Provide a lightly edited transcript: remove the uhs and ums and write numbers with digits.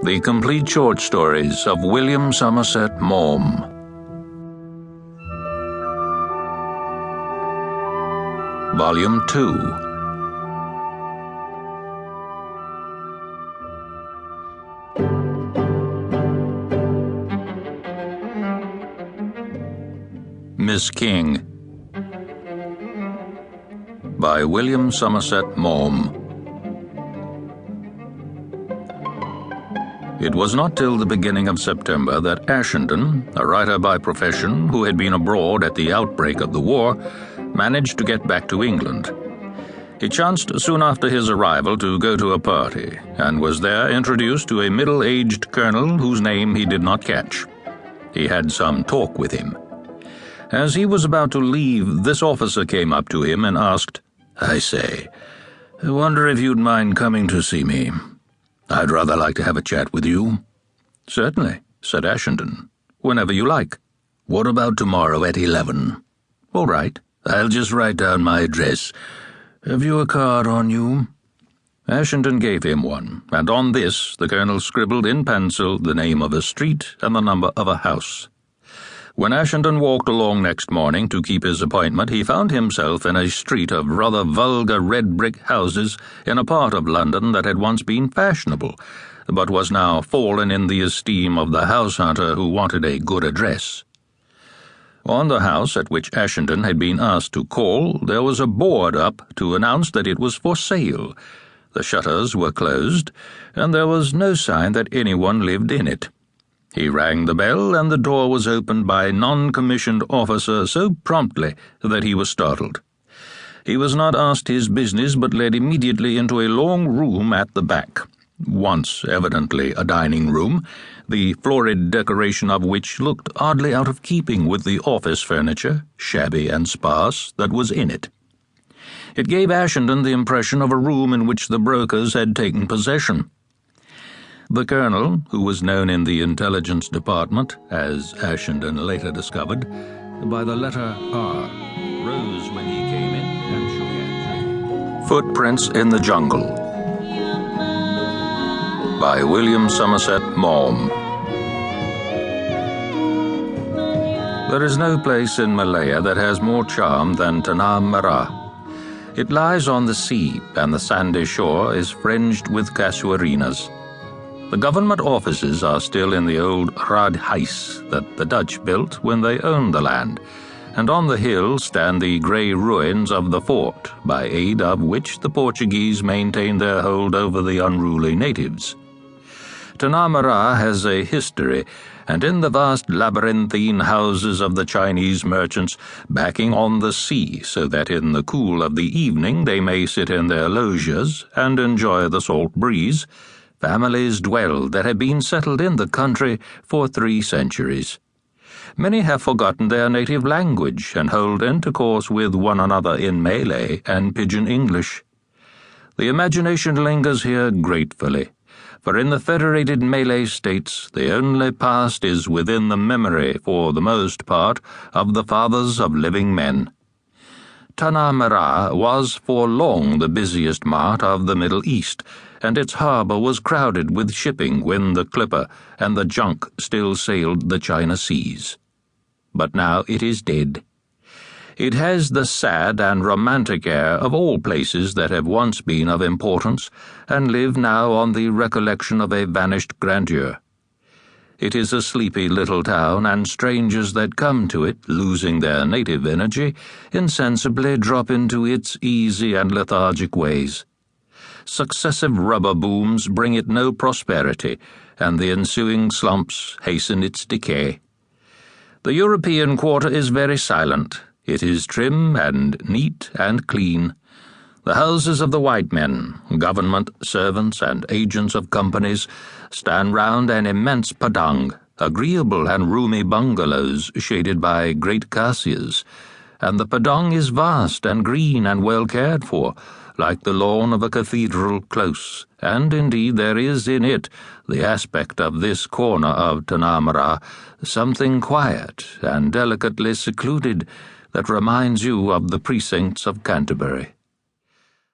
The Complete Short Stories of William Somerset Maugham. Volume 2. Miss King, by William Somerset Maugham. It was not till the beginning of September that Ashenden, a writer by profession who had been abroad at the outbreak of the war, managed to get back to England. He chanced soon after his arrival to go to a party, and was there introduced to a middle-aged colonel whose name he did not catch. He had some talk with him. As he was about to leave, this officer came up to him and asked, "I say, I wonder if you'd mind coming to see me. I'd rather like to have a chat with you." "Certainly," said Ashenden. "Whenever you like." "What about tomorrow at 11? "All right. I'll just write down my address. Have you a card on you?" Ashenden gave him one, and on this the colonel scribbled in pencil the name of a street and the number of a house. When Ashenden walked along next morning to keep his appointment, he found himself in a street of rather vulgar red-brick houses in a part of London that had once been fashionable, but was now fallen in the esteem of the house-hunter who wanted a good address. On the house at which Ashenden had been asked to call, there was a board up to announce that it was for sale. The shutters were closed, and there was no sign that anyone lived in it. He rang the bell, and the door was opened by a non-commissioned officer so promptly that he was startled. He was not asked his business, but led immediately into a long room at the back, once evidently a dining room, the florid decoration of which looked oddly out of keeping with the office furniture, shabby and sparse, that was in it. It gave Ashenden the impression of a room in which the brokers had taken possession. The colonel, who was known in the intelligence department, as Ashenden later discovered, by the letter R, rose when he came in and shook hands. Footprints in the Jungle, by William Somerset Maugham. There is no place in Malaya that has more charm than Tanah Merah. It lies on the sea, and the sandy shore is fringed with casuarinas. The government offices are still in the old raadhuis that the Dutch built when they owned the land, and on the hill stand the grey ruins of the fort, by aid of which the Portuguese maintained their hold over the unruly natives. Tanah Merah has a history, and in the vast labyrinthine houses of the Chinese merchants, backing on the sea so that in the cool of the evening they may sit in their loggias and enjoy the salt breeze, families dwell that have been settled in the country for 3 centuries. Many have forgotten their native language and hold intercourse with one another in Malay and Pidgin English. The imagination lingers here gratefully, for in the federated Malay states the only past is within the memory, for the most part, of the fathers of living men. Tanah Merah was for long the busiest mart of the Middle East, and its harbour was crowded with shipping when the clipper and the junk still sailed the China seas. But now it is dead. It has the sad and romantic air of all places that have once been of importance, and live now on the recollection of a vanished grandeur. It is a sleepy little town, and strangers that come to it, losing their native energy, insensibly drop into its easy and lethargic ways. Successive rubber booms bring it no prosperity, and the ensuing slumps hasten its decay. The European quarter is very silent. It is trim and neat and clean. The houses of the white men, government servants and agents of companies, stand round an immense padang, agreeable and roomy bungalows shaded by great cassias, and the padang is vast and green and well cared for, like the lawn of a cathedral close, and indeed there is in it, the aspect of this corner of Tanah Merah, something quiet and delicately secluded that reminds you of the precincts of Canterbury.